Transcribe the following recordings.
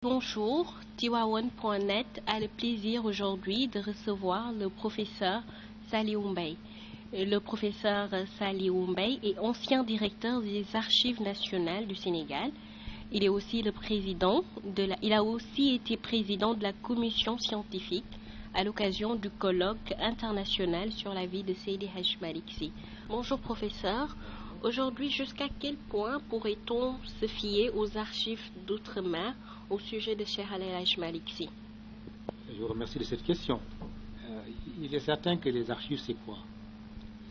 Bonjour, Tivaouane.net a le plaisir aujourd'hui de recevoir le professeur Saliou Mbaye. Le professeur Saliou Mbaye est ancien directeur des Archives nationales du Sénégal. Il est aussi il a aussi été président de la commission scientifique à l'occasion du colloque international sur la vie de Seydi Hadji Malick Sy. Bonjour professeur. Aujourd'hui, jusqu'à quel point pourrait-on se fier aux archives d'outre-mer au sujet de Cheikh El Hadji Malick Sy? Je vous remercie de cette question. Il est certain que les archives, c'est quoi?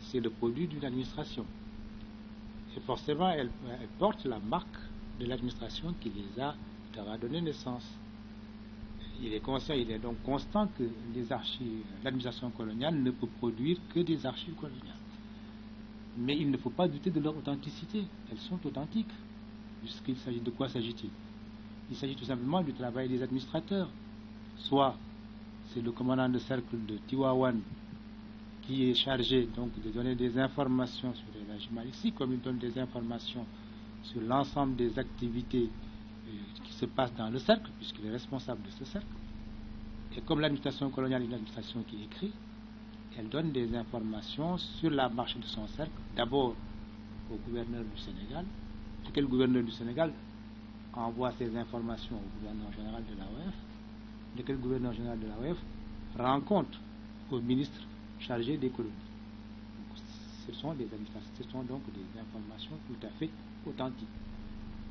C'est le produit d'une administration. Et forcément, elles portent la marque de l'administration qui les a donné naissance. Il est conscient, il est donc constant que les archives, l'administration coloniale ne peut produire que des archives coloniales. Mais il ne faut pas douter de leur authenticité. Elles sont authentiques. Puisqu'il s'agit de quoi s'agit-il? Il s'agit tout simplement du travail des administrateurs. Soit c'est le commandant de cercle de Tivaouane qui est chargé donc de donner des informations sur El Hadji Malick Sy, comme il donne des informations sur l'ensemble des activités qui se passent dans le cercle, puisqu'il est responsable de ce cercle. Et comme l'administration coloniale est une administration qui écrit, elle donne des informations sur la marche de son cercle, d'abord au gouverneur du Sénégal, lequel gouverneur du Sénégal envoie ces informations au gouverneur général de l'AOF, lequel gouverneur général de l'AOF rend compte au ministre chargé des colonies. Ce sont donc des informations tout à fait authentiques.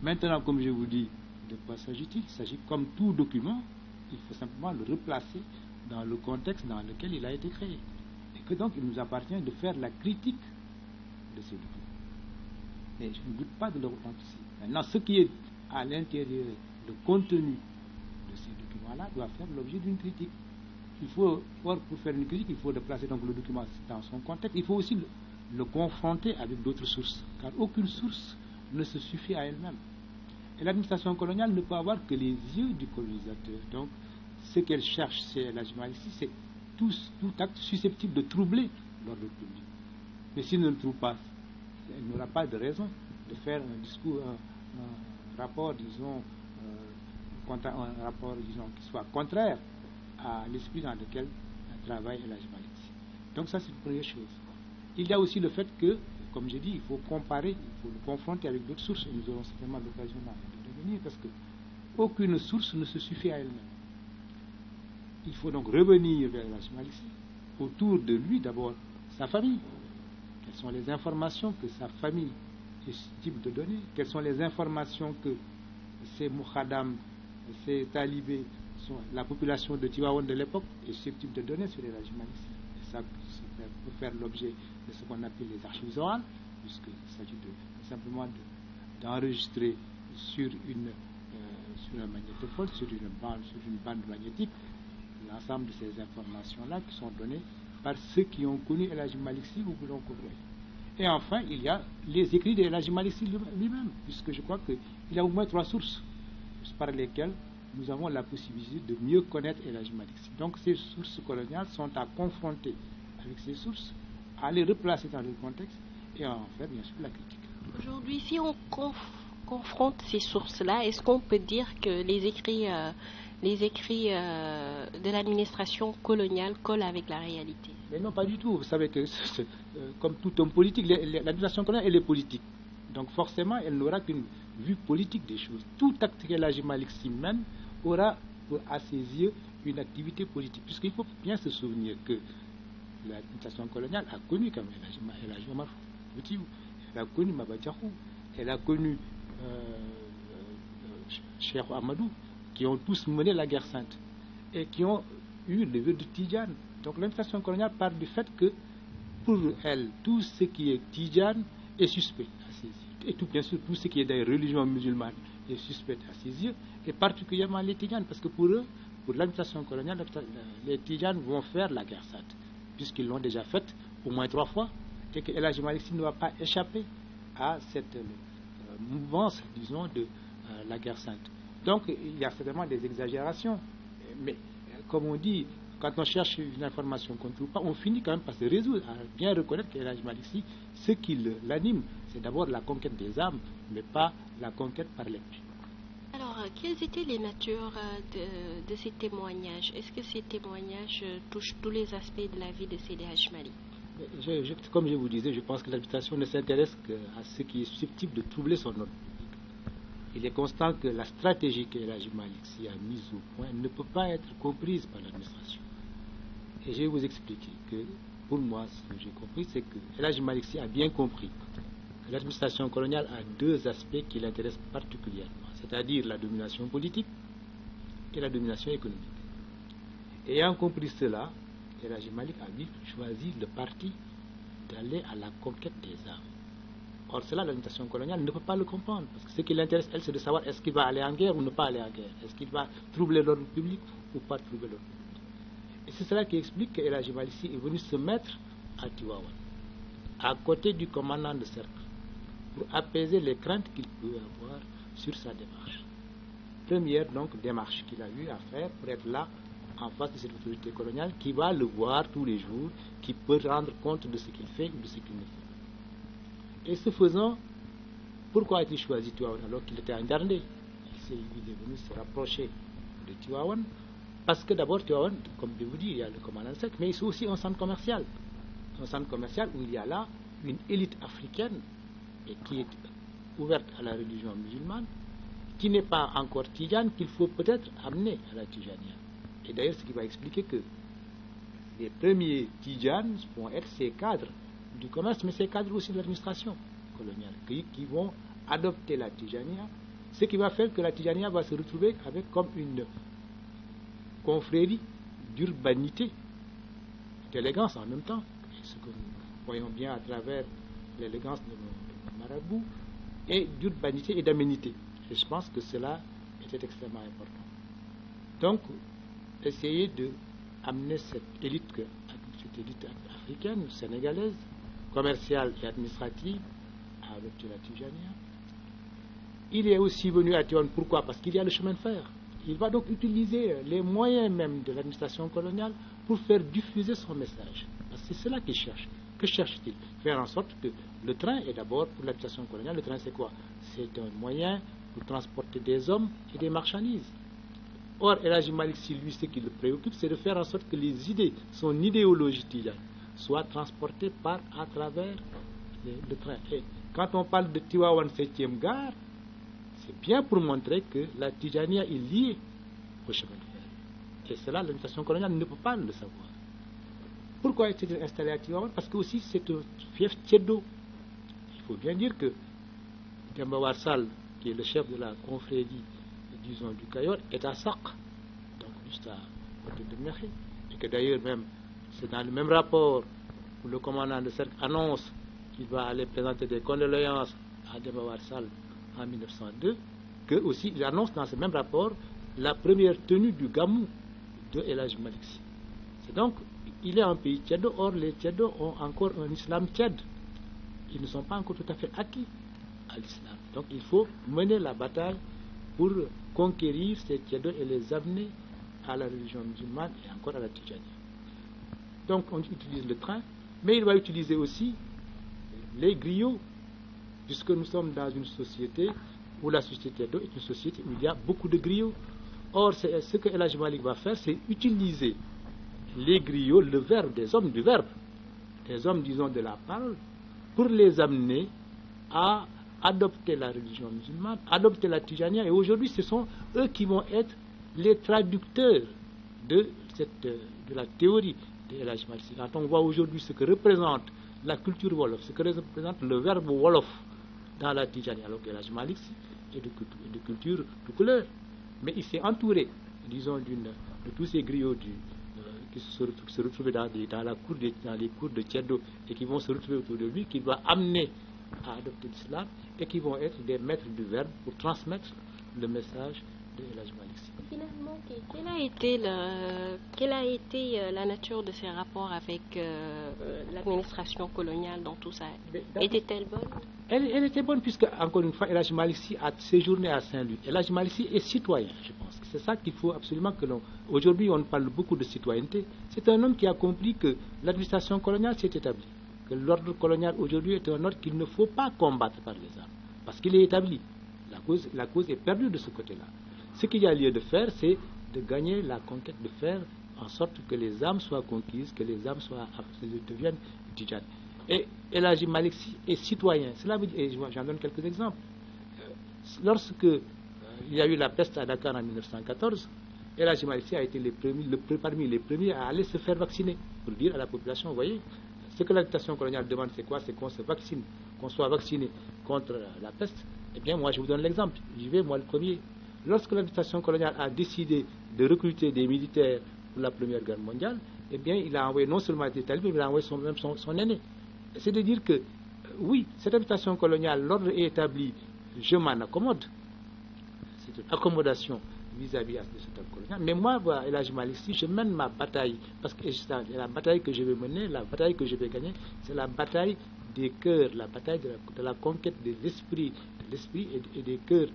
Maintenant, comme je vous dis, de quoi s'agit-il? Il s'agit, comme tout document, il faut simplement le replacer dans le contexte dans lequel il a été créé. Et que donc il nous appartient de faire la critique de ces documents. Mais je ne doute pas de leur authenticité. Maintenant, ce qui est à l'intérieur, le contenu de ces documents-là doit faire l'objet d'une critique. Il faut, pour faire une critique, il faut placer donc le document dans son contexte. Il faut aussi le confronter avec d'autres sources, car aucune source ne se suffit à elle-même. Et l'administration coloniale ne peut avoir que les yeux du colonisateur. Donc, ce qu'elle cherche chez El Hadji Malick Sy, c'est tout acte susceptible de troubler l'ordre public. Mais s'il ne le trouve pas, elle n'aura pas de raison de faire un discours, un rapport, disons, qui soit contraire à l'esprit dans lequel travaille El Hadji Malick Sy. Donc ça, c'est une première chose. Il y a aussi le fait que, comme j'ai dit, il faut comparer, il faut le confronter avec d'autres sources, et nous aurons certainement l'occasion de revenir, parce que aucune source ne se suffit à elle-même. Il faut donc revenir vers El Hadji Malick Sy, autour de lui d'abord sa famille. Quelles sont les informations que sa famille est susceptible de donner? Quelles sont les informations que ces moukhadam, ces talibés, la population de Tivaouane de l'époque est susceptible de donner sur El Hadji Malick Sy? Et ça peut faire l'objet de ce qu'on appelle les archives orales, puisqu'il s'agit simplement d'enregistrer sur un magnétophone, sur une bande magnétique, l'ensemble de ces informations-là qui sont données par ceux qui ont connu El Hadji Malick Sy ou qui l'ont côtoyé. Et enfin, il y a les écrits de El Hadji Malick Sy lui-même, puisque je crois qu'il y a au moins 3 sources par lesquelles nous avons la possibilité de mieux connaître El Hadji Malick Sy. Donc ces sources coloniales sont à confronter avec ces sources, à les replacer dans le contexte et à en faire bien sûr la critique. Aujourd'hui, si on confronte ces sources-là, est-ce qu'on peut dire que les écrits de l'administration coloniale collent avec la réalité? Mais non, pas du tout. Vous savez que, comme tout homme politique, l'administration coloniale, elle est politique. Donc forcément, elle n'aura qu'une vue politique des choses. Tout acte que El Hadji Malick Sy mène aura, à ses yeux, une activité politique. Puisqu'il faut bien se souvenir que l'administration coloniale a connu quand même El Hadji Omar Foutiyou, elle a connu Maba Diakhou, elle a connu Cheikh Ahmadou, qui ont tous mené la guerre sainte et qui ont eu le vœu de Tidjane. Donc l'administration coloniale part du fait que pour elle, tout ce qui est Tidjane est suspect à ses yeux. Et bien sûr, tout ce qui est des religions musulmanes est suspect à ses yeux, et particulièrement les Tidjanes, parce que pour eux, pour l'administration coloniale, les Tidjanes vont faire la guerre sainte, puisqu'ils l'ont déjà faite au moins 3 fois, et que El Hadji Malick Sy ne va pas échapper à cette mouvance, disons, de la guerre sainte. Donc, il y a certainement des exagérations. Mais, comme on dit, quand on cherche une information qu'on ne trouve pas, on finit quand même par se résoudre à bien reconnaître qu'El Hadji Malick Sy, ce qui l'anime, c'est d'abord la conquête des âmes, mais pas la conquête par l'épée. Alors, quelles étaient les natures de ces témoignages? Est-ce que ces témoignages touchent tous les aspects de la vie de Seydi Hadji Malick? Comme je vous disais, je pense que l'administration ne s'intéresse qu'à ce qui est susceptible de troubler son ordre public. Il est constant que la stratégie que El Hadji Malick Sy a mise au point ne peut pas être comprise par l'administration. Et je vais vous expliquer que, pour moi, ce que j'ai compris, c'est que El Hadji Malick Sy a bien compris que l'administration coloniale a deux aspects qui l'intéressent particulièrement, c'est-à-dire la domination politique et la domination économique. Ayant compris cela, El Hadji Malick a choisi le parti d'aller à la conquête des âmes. Or, cela, l'administration coloniale ne peut pas le comprendre, parce que ce qui l'intéresse, elle, c'est de savoir est-ce qu'il va aller en guerre ou ne pas aller en guerre, est-ce qu'il va troubler l'ordre public ou pas troubler l'ordre public. Et c'est cela qui explique que El Hadji Malick Sy est venu se mettre à Tivaouane, à côté du commandant de cercle, pour apaiser les craintes qu'il peut avoir sur sa démarche. Première donc démarche qu'il a eu à faire pour être là en face de cette autorité coloniale qui va le voir tous les jours, qui peut rendre compte de ce qu'il fait ou de ce qu'il ne fait pas. Et ce faisant, pourquoi a-t-il choisi Tivaouane alors qu'il était en Gardé? Il est venu se rapprocher de Tivaouane parce que d'abord Tivaouane, comme je vous dis, il y a le commandant sec, mais c'est aussi un centre commercial. Un centre commercial où il y a là une élite africaine et qui est ouverte à la religion musulmane, qui n'est pas encore tidjane, qu'il faut peut-être amener à la tidjania. Et d'ailleurs, ce qui va expliquer que les premiers tidjanes vont être ces cadres du commerce, mais ces cadres aussi de l'administration coloniale, qui vont adopter la tidjania, ce qui va faire que la tidjania va se retrouver avec comme une confrérie d'urbanité, d'élégance en même temps, ce que nous voyons bien à travers l'élégance de nos marabouts, et d'urbanité et d'aménité. Et je pense que cela était extrêmement important. Donc, essayer d'amener cette élite africaine, sénégalaise, commerciale et administrative, à adopter la tidjania. Il est aussi venu à Tivaouane, pourquoi? Parce qu'il y a le chemin de fer. Il va donc utiliser les moyens même de l'administration coloniale pour faire diffuser son message. Parce que c'est cela qu'il cherche. Que cherche-t-il? Faire en sorte que le train est d'abord, pour l'administration coloniale, le train c'est quoi? C'est un moyen pour transporter des hommes et des marchandises. Or, El Hadji Malick Sy, lui, ce qui le préoccupe, c'est de faire en sorte que les idées, son idéologie tidjane, soient transportées à travers le train. Et quand on parle de Tivaouane 7e gare, c'est bien pour montrer que la tidjania est liée au chemin de fer. Et cela, l'administration coloniale ne peut pas le savoir. Pourquoi est-il installé à Tivaouane? Parce que aussi c'est un fief tieddo. Il faut bien dire que Demba War Sall, qui est le chef de la confrérie, disons, du Kayor, est à Sak, donc juste à côté de Mekhe. Et que d'ailleurs même, c'est dans le même rapport où le commandant de cercle annonce qu'il va aller présenter des condoléances à Demba War Sall en 1902, que aussi il annonce dans ce même rapport la première tenue du Gamou de El Hadji Malick Sy. C'est donc, il est un pays tiède, or les tièdes ont encore un islam tiède. Ils ne sont pas encore tout à fait acquis à l'islam. Donc il faut mener la bataille pour conquérir ces tièdes et les amener à la religion musulmane et encore à la tidjania. Donc on utilise le train, mais il va utiliser aussi les griots, puisque nous sommes dans une société où la société tiède est une société où il y a beaucoup de griots. Or, ce que El Hadji Malick va faire, c'est utiliser les griots, le verbe, des hommes du verbe, des hommes, disons, de la parole, pour les amener à adopter la religion musulmane, adopter la tidjania. Et aujourd'hui, ce sont eux qui vont être les traducteurs de la théorie de El Hadji Malick Sy. Quand on voit aujourd'hui ce que représente la culture wolof, ce que représente le verbe wolof dans la tidjania, alors que El Hadji Malick Sy est de culture de couleur. Mais il s'est entouré, disons, de tous ces griots qui se retrouvent dans les cours de Tieddo et qui vont se retrouver autour de lui, qui va amener à adopter l'islam et qui vont être des maîtres du verbe pour transmettre le message de El Hadji Malick Sy. Finalement, quelle a été la nature de ces rapports avec l'administration coloniale dans tout ça? Était-elle bonne? Elle était bonne puisque, encore une fois, El Hadji Malick Sy a séjourné à Saint-Louis. El Hadji Malick Sy est citoyen, je pense. C'est ça qu'il faut absolument que l'on... Aujourd'hui, on parle beaucoup de citoyenneté. C'est un homme qui a compris que l'administration coloniale s'est établie, que l'ordre colonial aujourd'hui est un ordre qu'il ne faut pas combattre par les armes, parce qu'il est établi. La cause est perdue de ce côté-là. Ce qu'il y a lieu de faire, c'est de gagner la conquête, de faire en sorte que les âmes soient conquises, que les âmes deviennent tidjanes. Et El Hadji Malick Sy est citoyen. Cela veut dire, et j'en donne quelques exemples. Lorsque il y a eu la peste à Dakar en 1914, El Hadji Malick Sy a été parmi les premiers à aller se faire vacciner, pour dire à la population, vous voyez, ce que l'administration coloniale demande, c'est quoi? C'est qu'on se vaccine, qu'on soit vacciné contre la peste. Eh bien, moi, je vous donne l'exemple. J'y vais, moi, le premier. Lorsque l'administration coloniale a décidé de recruter des militaires pour la Première Guerre mondiale, eh bien, il a envoyé non seulement des talibans, mais il a envoyé son aîné. C'est de dire que, oui, cette administration coloniale, l'ordre est établi, je m'en accommode. C'est une accommodation vis-à-vis de cet ordre colonial. Mais moi, El Hadji Malick Sy, je mène ma bataille, parce que la bataille que je vais mener, la bataille que je vais gagner, c'est la bataille des cœurs, la bataille de la conquête de l'esprit et des cœurs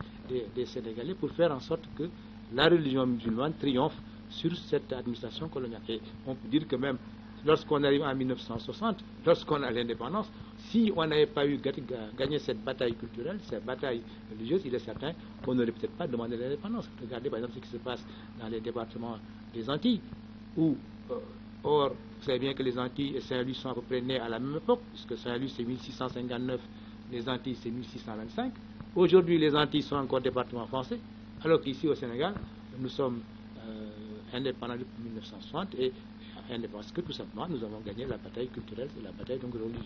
des Sénégalais, pour faire en sorte que la religion musulmane triomphe sur cette administration coloniale. Et on peut dire que même lorsqu'on arrive en 1960, lorsqu'on a l'indépendance, si on n'avait pas eu gagné cette bataille culturelle, cette bataille religieuse, il est certain qu'on n'aurait peut-être pas demandé l'indépendance. Regardez par exemple ce qui se passe dans les départements des Antilles, où, or, vous savez bien que les Antilles et Saint-Louis sont à peu près nés à la même époque, puisque Saint-Louis c'est 1659, les Antilles c'est 1625. Aujourd'hui, les Antilles sont encore départements français, alors qu'ici au Sénégal, nous sommes indépendants depuis 1960 et indépendants, parce que tout simplement, nous avons gagné la bataille culturelle et la bataille donc religieuse.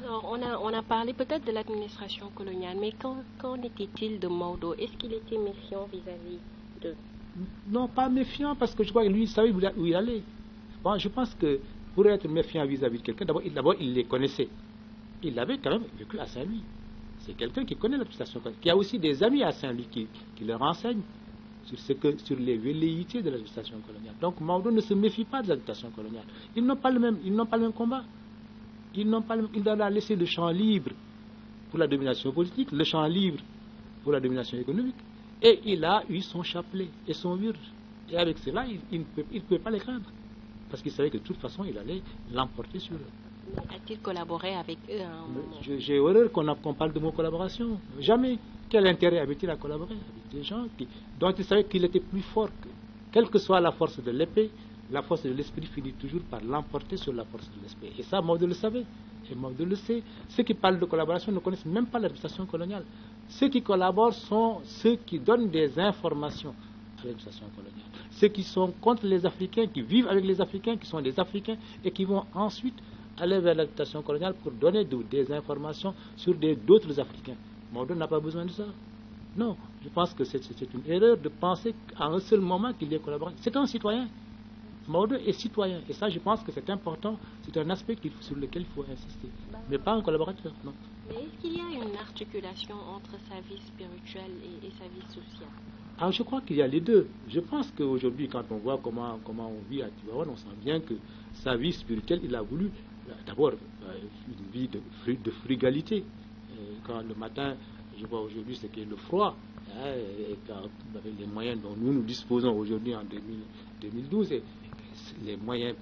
Alors, on a parlé peut-être de l'administration coloniale, mais qu'en était-il de Maodo? Est-ce qu'il était méfiant vis-à-vis de... Non, pas méfiant, parce que je crois que lui, il savait où il allait. Bon, je pense que pour être méfiant vis-à-vis de quelqu'un, d'abord, il les connaissait. Il avait quand même vécu à Saint-Louis. C'est quelqu'un qui connaît l'administration coloniale, qui a aussi des amis à Saint-Louis qui le renseignent sur les velléités de l'administration coloniale. Donc Maodo ne se méfie pas de l'administration coloniale. Ils n'ont pas le même combat. Il leur a laissé le champ libre pour la domination politique, le champ libre pour la domination économique, et il a eu son chapelet et son wird. Et avec cela, il ne pouvait pas les craindre, parce qu'il savait que de toute façon, il allait l'emporter sur eux. Mais a-t-il collaboré avec eux à un moment? J'ai horreur qu'on parle de mon collaboration. Jamais. Quel intérêt avait-il à collaborer avec des gens dont il savait qu'il était plus fort que... Quelle que soit la force de l'épée, la force de l'esprit finit toujours par l'emporter sur la force de l'esprit. Et ça, Maodo le savait. Et Maodo le sait. Ceux qui parlent de collaboration ne connaissent même pas l'administration coloniale. Ceux qui collaborent sont ceux qui donnent des informations à l'administration coloniale. Ceux qui sont contre les Africains, qui vivent avec les Africains, qui sont des Africains et qui vont ensuite aller vers l'administration coloniale pour donner des informations sur d'autres Africains. Maodo n'a pas besoin de ça. Non, je pense que c'est une erreur de penser qu'à un seul moment qu'il ait collaboré. C'est un citoyen. Maodo est citoyen. Et ça, je pense que c'est important. C'est un aspect sur lequel il faut insister. Mais pas un collaborateur, non. Mais est-ce qu'il y a une articulation entre sa vie spirituelle et sa vie sociale? Alors, je crois qu'il y a les deux. Je pense qu'aujourd'hui, quand on voit comment on vit à Tivaouane, on sent bien que sa vie spirituelle, il a voulu d'abord une vie de frugalité. Quand le matin, je vois aujourd'hui ce qu'est le froid, et avec les moyens dont nous disposons aujourd'hui en 2012, et les moyens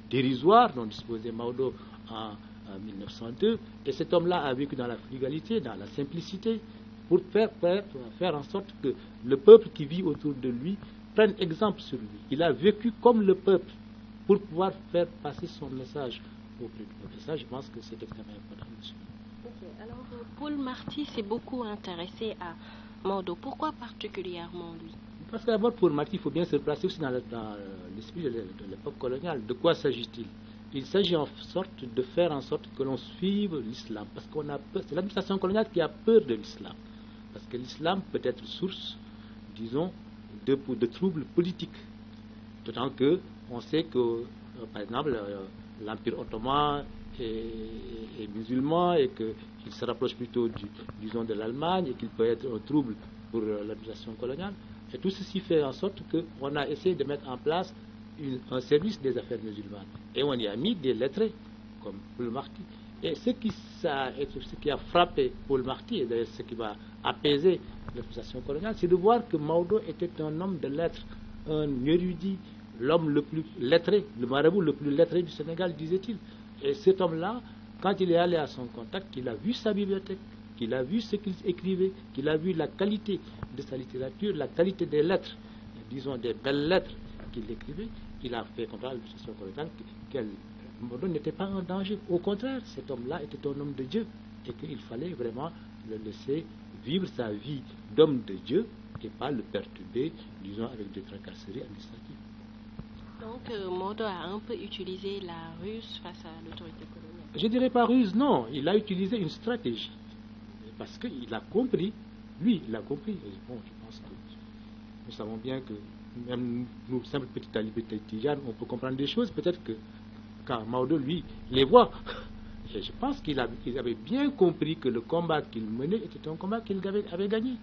dérisoires dont disposait Maodo en 1902, et cet homme-là a vécu dans la frugalité, dans la simplicité, pour faire en sorte que le peuple qui vit autour de lui prenne exemple sur lui. Il a vécu comme le peuple pour pouvoir faire passer son message auprès du peuple. Et ça, je pense que c'est extrêmement important, monsieur. Okay. Alors, Paul Marty s'est beaucoup intéressé à Maodo. Pourquoi particulièrement lui? Parce que d'abord, Paul Marty, il faut bien se placer aussi dans l'esprit de l'époque coloniale. De quoi s'agit-il? Il s'agit en sorte de faire en sorte que l'on suive l'islam. Parce qu'on a peur, c'est l'administration coloniale qui a peur de l'islam. Parce que l'islam peut être source, disons, de troubles politiques. D'autant qu'on sait que, par exemple, l'Empire ottoman est musulman et qu'il se rapproche plutôt disons, de l'Allemagne et qu'il peut être un trouble pour l'administration coloniale. Et tout ceci fait en sorte qu'on a essayé de mettre en place un service des affaires musulmanes. Et on y a mis des lettrés, comme Paul Marty. Et ce qui a frappé Paul Marty, et d'ailleurs ce qui va apaiser l'administration coloniale, c'est de voir que Maodo était un homme de lettres, un érudit, l'homme le plus lettré, le marabout le plus lettré du Sénégal, disait-il. Et cet homme-là, quand il est allé à son contact, il a vu sa bibliothèque, qu'il a vu ce qu'il écrivait, qu'il a vu la qualité de sa littérature, la qualité des lettres, disons des belles lettres qu'il écrivait, il a fait comprendre à l'administration coloniale qu'elle Maodo n'était pas en danger. Au contraire, cet homme-là était un homme de Dieu et qu'il fallait vraiment le laisser vivre sa vie d'homme de Dieu et pas le perturber, disons, avec des tracasseries administratives. Donc, Maodo a un peu utilisé la ruse face à l'autorité coloniale. Je ne dirais pas ruse, non. Il a utilisé une stratégie. Parce qu'il a compris, lui, il a compris. Et bon, je pense que nous savons bien que même nous, simples petits talibés tidianes, on peut comprendre des choses. Peut-être que quand Maodo, lui, les voit. Et je pense qu'il avait bien compris que le combat qu'il menait était un combat qu'il avait gagné.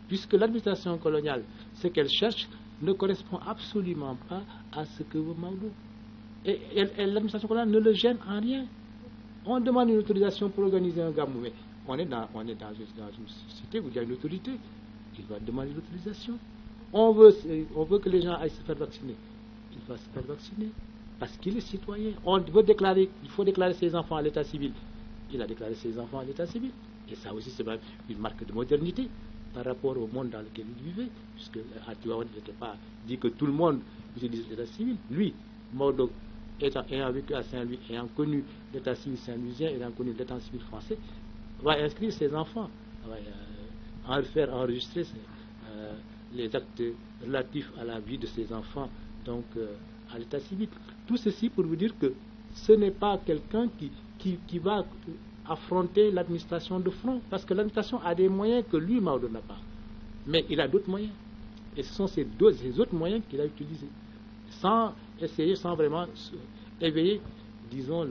Puisque l'administration coloniale, ce qu'elle cherche, ne correspond absolument pas à ce que veut Maodo. Et l'administration coloniale ne le gêne en rien. On demande une autorisation pour organiser un gamou, mais on est dans une société où il y a une autorité. Il va demander l'autorisation. On veut que les gens aillent se faire vacciner. Il va se faire vacciner parce qu'il est citoyen. Il faut déclarer ses enfants à l'état civil. Il a déclaré ses enfants à l'état civil. Et ça aussi, c'est une marque de modernité par rapport au monde dans lequel il vivait, puisque à Tivaouane, il n'était pas dit que tout le monde utilise l'état civil. Lui, Maodo, ayant vécu à Saint-Louis, ayant connu l'état civil saint-louisien, ayant connu l'état civil français, va inscrire ses enfants, va faire enregistrer les actes relatifs à la vie de ses enfants, donc à l'état civil. Tout ceci pour vous dire que ce n'est pas quelqu'un qui va affronter l'administration de front, parce que l'administration a des moyens que lui, Maodo, n'a pas. Mais il a d'autres moyens. Et ce sont ces autres moyens qu'il a utilisés, sans vraiment éveiller, disons,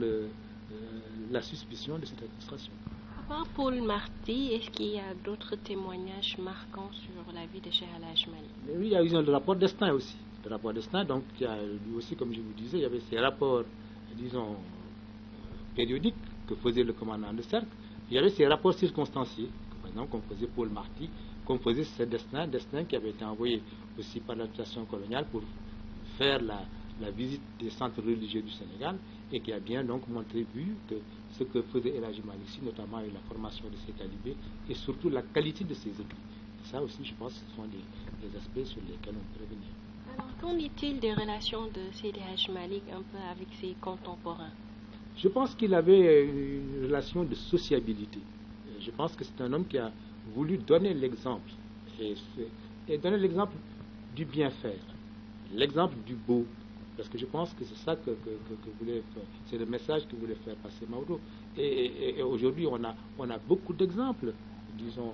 la suspicion de cette administration. À part Paul Marty, est-ce qu'il y a d'autres témoignages marquants sur la vie de Cheikh El Hadj Malick? Oui, il y a eu le rapport d'Estaing aussi. Le rapport d'Estaing, donc, lui aussi, comme je vous disais, il y avait ces rapports, disons, périodiques que faisait le commandant de cercle. Il y avait ces rapports circonstanciés, par exemple, qu'on faisait Paul Marty, qu'on faisait ce d'Estaing qui avait été envoyé aussi par l'administration coloniale pour faire la visite des centres religieux du Sénégal et qui a bien donc vu que ce que faisait El Hadj Malick Sy, notamment avec la formation de ses talibés et surtout la qualité de ses écrits. Et ça aussi, je pense, ce sont des aspects sur lesquels on peut revenir. Alors, qu'en est-il des relations de Seydi Hadj Malick un peu avec ses contemporains? Je pense qu'il avait une relation de sociabilité. Je pense que c'est un homme qui a voulu donner l'exemple et donner l'exemple du bien faire, l'exemple du beau, parce que je pense que c'est ça que voulait faire, c'est le message que voulait faire passer Maodo. Et aujourd'hui, on a beaucoup d'exemples, disons,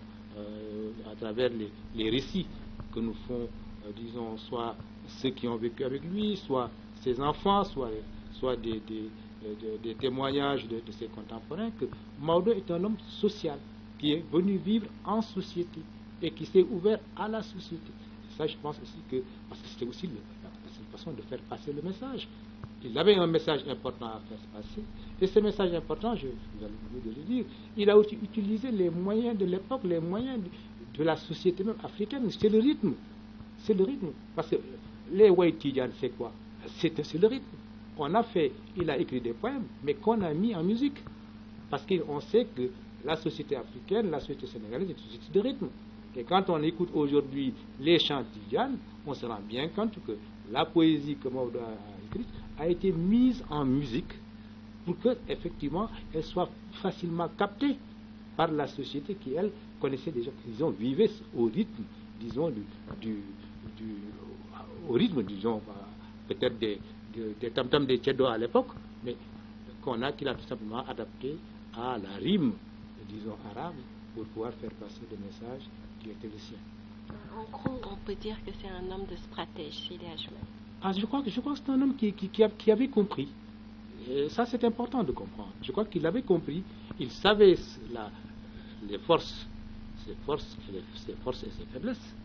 à travers les récits que nous font, disons, soit ceux qui ont vécu avec lui, soit ses enfants, soit des témoignages de ses contemporains, que Maodo est un homme social, qui est venu vivre en société et qui s'est ouvert à la société. Et ça, je pense aussi que, parce que c'était aussi la façon de faire passer le message. Il avait un message important à faire passer, et ce message important, je vous ai oublié de le dire, il a utilisé les moyens de l'époque, les moyens de la société même africaine. C'est le rythme. C'est le rythme. Parce que les Waïtidianes, c'est quoi? C'est le rythme. Il a écrit des poèmes, mais qu'on a mis en musique. Parce qu'on sait que la société africaine, la société sénégalaise est une société de rythme. Et quand on écoute aujourd'hui les chants tidianes, on se rend bien compte que la poésie que Maodo a écrite a été mise en musique pour qu'effectivement elle soit facilement captée par la société qui, elle, connaissait déjà, disons, vivait au rythme, disons, au rythme, disons, peut-être des tam-tams des Tchedo à l'époque, mais qu'il a tout simplement adapté à la rime, disons, arabe, pour pouvoir faire passer des messages qui étaient les siens. En gros, on peut dire que c'est un homme de stratège, Seydi Hadj Malick. Je crois que c'est un homme qui avait compris. Et ça, c'est important de comprendre. Je crois qu'il avait compris. Il savait ses forces et ses faiblesses.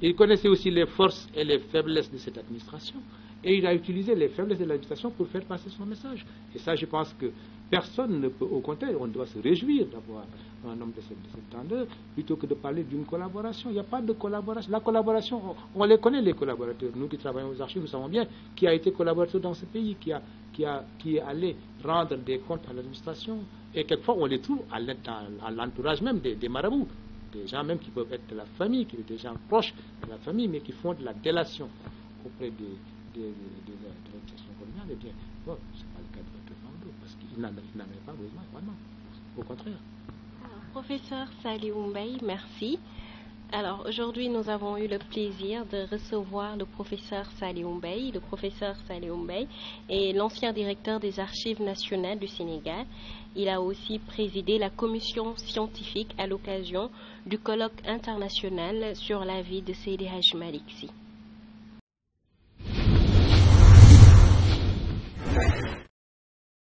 Il connaissait aussi les forces et les faiblesses de cette administration. Et il a utilisé les faiblesses de l'administration pour faire passer son message. Et ça, je pense que personne ne peut, au contraire, on doit se réjouir d'avoir un homme de cette grandeur, plutôt que de parler d'une collaboration. Il n'y a pas de collaboration. La collaboration, on les connaît, les collaborateurs. Nous qui travaillons aux archives, nous savons bien qui a été collaborateur dans ce pays, qui est allé rendre des comptes à l'administration Et quelquefois, on les trouve à l'entourage même des marabouts. Des gens même qui peuvent être de la famille, des gens proches de la famille, mais qui font de la délation auprès de l'administration coloniale. Eh bien, bon, ce n'est pas le cas de votre Fando, parce qu'il n'en avait pas besoin, vraiment. Au contraire. Alors, professeur Saliou Mbaye, merci. Alors, aujourd'hui, nous avons eu le plaisir de recevoir le professeur Saliou Mbaye. Le professeur Saliou Mbaye est l'ancien directeur des Archives nationales du Sénégal. Il a aussi présidé la commission scientifique à l'occasion du colloque international sur la vie de Seydi Hadji Malick Sy.